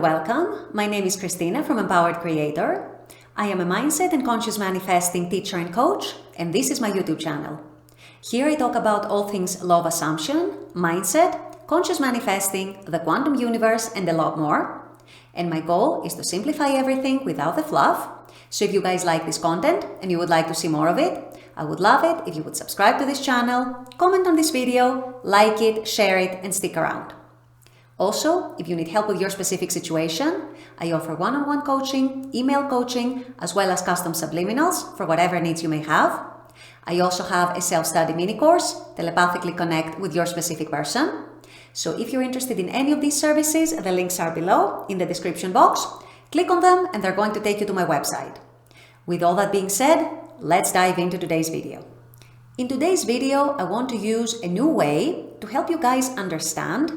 welcome. My name is Christina from Empowered Creator. I am a mindset and conscious manifesting teacher and coach, and this is my YouTube channel. Here I talk about all things law of assumption, mindset, conscious manifesting, the quantum universe, and a lot more. And my goal is to simplify everything without the fluff. So if you guys like this content and you would like to see more of it, I would love it if you would subscribe to this channel, comment on this video, like it, share it, and stick around. Also, if you need help with your specific situation, I offer one-on-one coaching, email coaching, as well as custom subliminals for whatever needs you may have. I also have a self-study mini course, Telepathically Connect with Your Specific Person. So if you're interested in any of these services, the links are below in the description box. Click on them and they're going to take you to my website. With all that being said, let's dive into today's video. In today's video, I want to use a new way to help you guys understand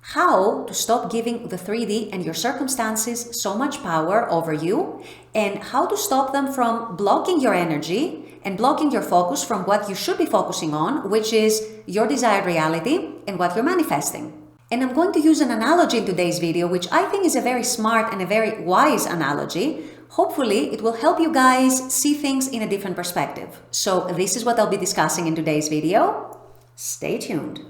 how to stop giving the 3D and your circumstances so much power over you, and how to stop them from blocking your energy and blocking your focus from what you should be focusing on, which is your desired reality and what you're manifesting. And I'm going to use an analogy in today's video, which I think is a very smart and a very wise analogy. Hopefully, it will help you guys see things in a different perspective. So this is what I'll be discussing in today's video. Stay tuned.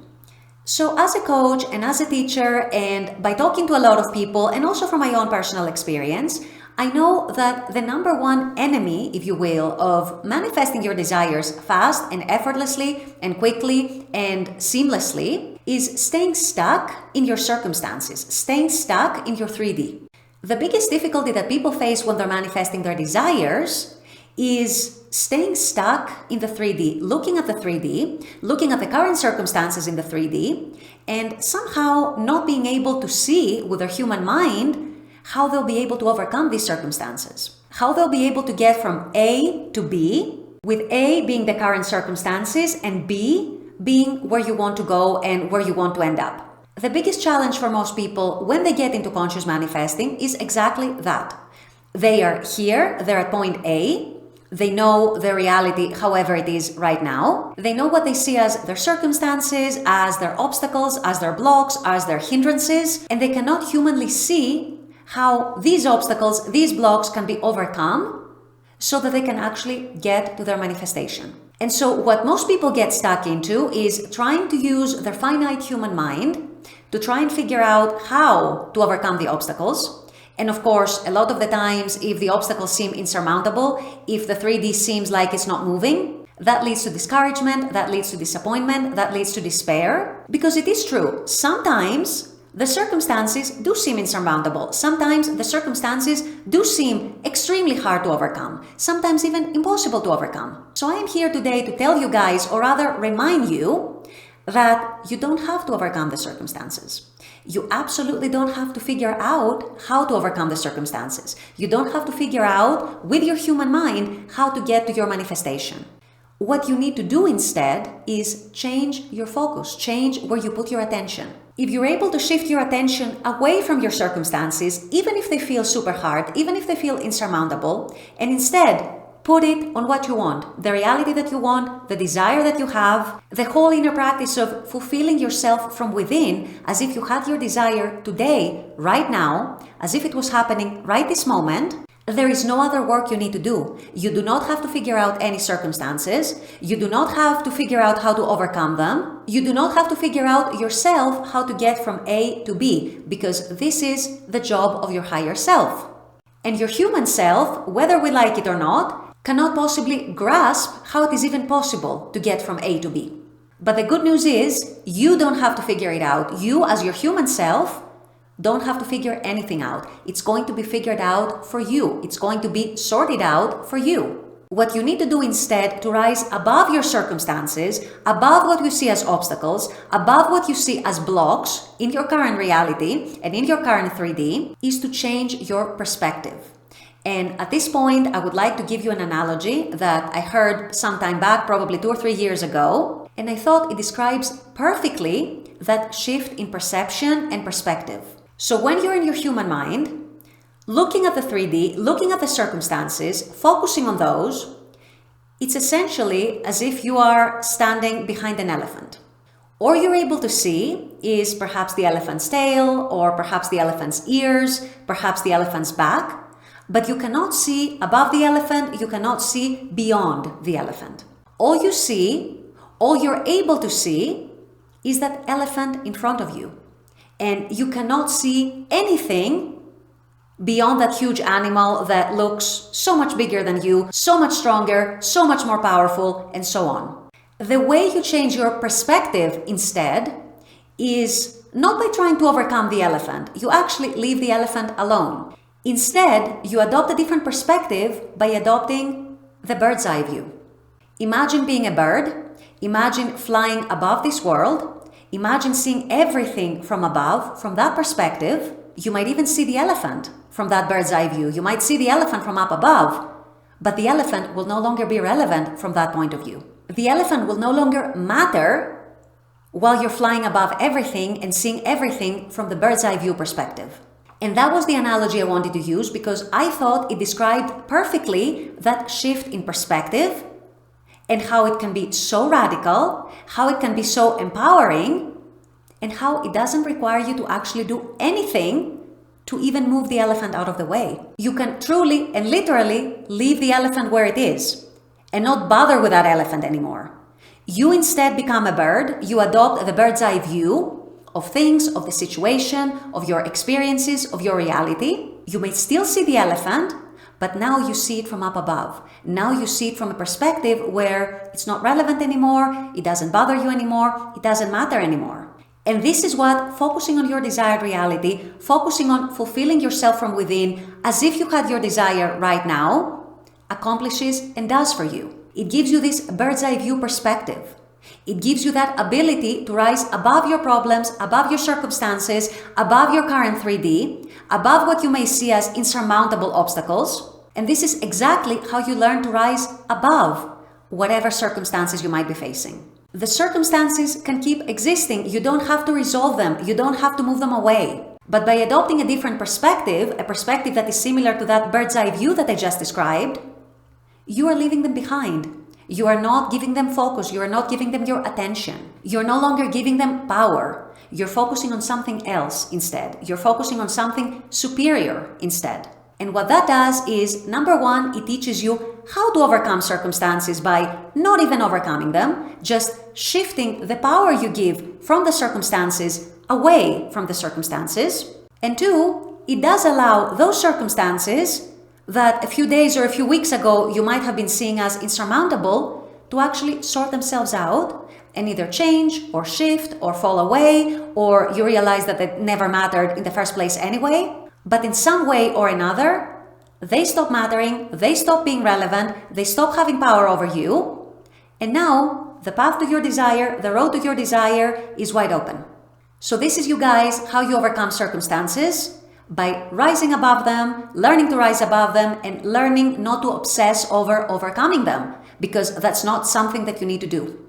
So as a coach and as a teacher, and by talking to a lot of people and also from my own personal experience, I know that the number one enemy, if you will, of manifesting your desires fast and effortlessly and quickly and seamlessly is staying stuck in your circumstances, staying stuck in your 3D. The biggest difficulty that people face when they're manifesting their desires is staying stuck in the 3D, looking at the 3D, looking at the current circumstances in the 3D, and somehow not being able to see with their human mind how they'll be able to overcome these circumstances, how they'll be able to get from A to B, with A being the current circumstances and B being where you want to go and where you want to end up. The biggest challenge for most people when they get into conscious manifesting is exactly that. They are here, they're at point A, they know their reality however it is right now. They know what they see as their circumstances, as their obstacles, as their blocks, as their hindrances, and they cannot humanly see how these obstacles, these blocks can be overcome so that they can actually get to their manifestation. And so what most people get stuck into is trying to use their finite human mind to try and figure out how to overcome the obstacles. And of course, a lot of the times, if the obstacles seem insurmountable, if the 3D seems like it's not moving, that leads to discouragement, that leads to disappointment, that leads to despair. Because it is true, sometimes the circumstances do seem insurmountable. Sometimes the circumstances do seem extremely hard to overcome, sometimes even impossible to overcome. So I am here today to tell you guys, or rather remind you, that you don't have to overcome the circumstances. You absolutely don't have to figure out how to overcome the circumstances. You don't have to figure out with your human mind how to get to your manifestation. What you need to do instead is change your focus, change where you put your attention. If you're able to shift your attention away from your circumstances, even if they feel super hard, even if they feel insurmountable, and instead put it on what you want, the reality that you want, the desire that you have, the whole inner practice of fulfilling yourself from within as if you had your desire today, right now, as if it was happening right this moment. There is no other work you need to do. You do not have to figure out any circumstances. You do not have to figure out how to overcome them. You do not have to figure out yourself how to get from A to B, because this is the job of your higher self. And your human self, whether we like it or not, cannot possibly grasp how it is even possible to get from A to B. But the good news is, you don't have to figure it out. You, as your human self, don't have to figure anything out. It's going to be figured out for you. It's going to be sorted out for you. What you need to do instead to rise above your circumstances, above what you see as obstacles, above what you see as blocks in your current reality and in your current 3D, is to change your perspective. And at this point, I would like to give you an analogy that I heard some time back, probably 2 or 3 years ago, and I thought it describes perfectly that shift in perception and perspective. So when you're in your human mind, looking at the 3D, looking at the circumstances, focusing on those, it's essentially as if you are standing behind an elephant. All you're able to see is perhaps the elephant's tail, or perhaps the elephant's ears, perhaps the elephant's back, but you cannot see above the elephant, you cannot see beyond the elephant. All you see, all you're able to see is that elephant in front of you. And you cannot see anything beyond that huge animal that looks so much bigger than you, so much stronger, so much more powerful, and so on. The way you change your perspective instead is not by trying to overcome the elephant. You actually leave the elephant alone. Instead, you adopt a different perspective by adopting the bird's eye view. Imagine being a bird. Imagine flying above this world. Imagine seeing everything from above, from that perspective. You might even see the elephant from that bird's eye view. You might see the elephant from up above, but the elephant will no longer be relevant from that point of view. The elephant will no longer matter while you're flying above everything and seeing everything from the bird's eye view perspective. And that was the analogy I wanted to use because I thought it described perfectly that shift in perspective and how it can be so radical, how it can be so empowering, and how it doesn't require you to actually do anything to even move the elephant out of the way. You can truly and literally leave the elephant where it is and not bother with that elephant anymore. You instead become a bird. You adopt the bird's eye view of things, of the situation, of your experiences, of your reality. You may still see the elephant, but now you see it from up above. Now you see it from a perspective where it's not relevant anymore, it doesn't bother you anymore, it doesn't matter anymore. And this is what focusing on your desired reality, focusing on fulfilling yourself from within as if you had your desire right now, accomplishes and does for you. It gives you this bird's eye view perspective. It gives you that ability to rise above your problems, above your circumstances, above your current 3D, above what you may see as insurmountable obstacles. And this is exactly how you learn to rise above whatever circumstances you might be facing. The circumstances can keep existing. You don't have to resolve them. You don't have to move them away. But by adopting a different perspective, a perspective that is similar to that bird's eye view that I just described, you are leaving them behind. You are not giving them focus. You are not giving them your attention. You're no longer giving them power. You're focusing on something else instead. You're focusing on something superior instead. And what that does is, number one, it teaches you how to overcome circumstances by not even overcoming them, just shifting the power you give from the circumstances away from the circumstances. And two, it does allow those circumstances that a few days or a few weeks ago you might have been seeing as insurmountable to actually sort themselves out and either change or shift or fall away, or you realize that it never mattered in the first place anyway. But in some way or another, they stop mattering, they stop being relevant, they stop having power over you, and now the path to your desire, the road to your desire is wide open. So this is, you guys, how you overcome circumstances, by rising above them, learning to rise above them, and learning not to obsess over overcoming them, because that's not something that you need to do.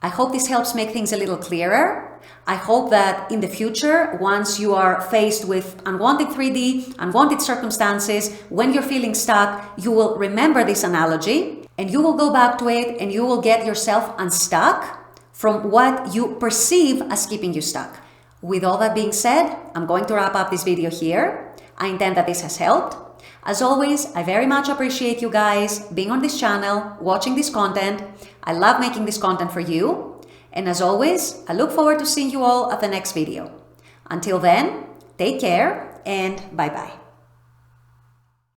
I hope this helps make things a little clearer. I hope that in the future, once you are faced with unwanted 3D, unwanted circumstances, when you're feeling stuck, you will remember this analogy and you will go back to it and you will get yourself unstuck from what you perceive as keeping you stuck. With all that being said, I'm going to wrap up this video here. I intend that this has helped. As always, I very much appreciate you guys being on this channel, watching this content. I love making this content for you. And as always, I look forward to seeing you all at the next video. Until then, take care and bye-bye.